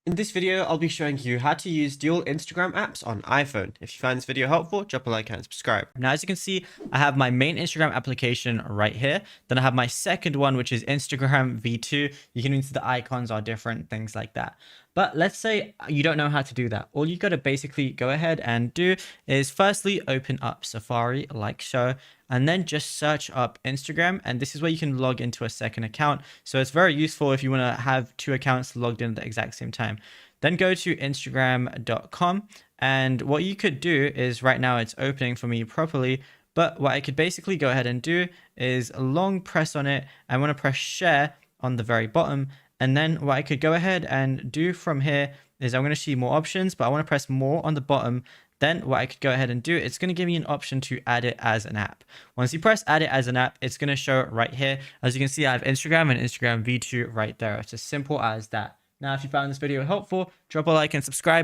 In this video, I'll be showing you how to use dual Instagram apps on iPhone. If you find this video helpful, drop a like and subscribe. Now, as you can see, I have my main Instagram application right here. Then I have my second one, which is Instagram V2. You can see the icons are different, things like that. But let's say you don't know how to do that. All you got to basically go ahead and do is firstly open up Safari like so, and then just search up Instagram. And this is where you can log into a second account. So it's very useful if you want to have two accounts logged in at the exact same time. Then go to Instagram.com. And what you could do is right now it's opening for me properly. But what I could basically go ahead and do is long press on it. I want to press share on the very bottom. And then what I could go ahead and do from here is I'm going to see more options, but I want to press more on the bottom. Then what I could go ahead and do, it's going to give me an option to add it as an app. Once you press add it as an app, it's going to show it right here. As you can see, I have Instagram and Instagram V2 right there. It's as simple as that. Now, if you found this video helpful, drop a like and subscribe.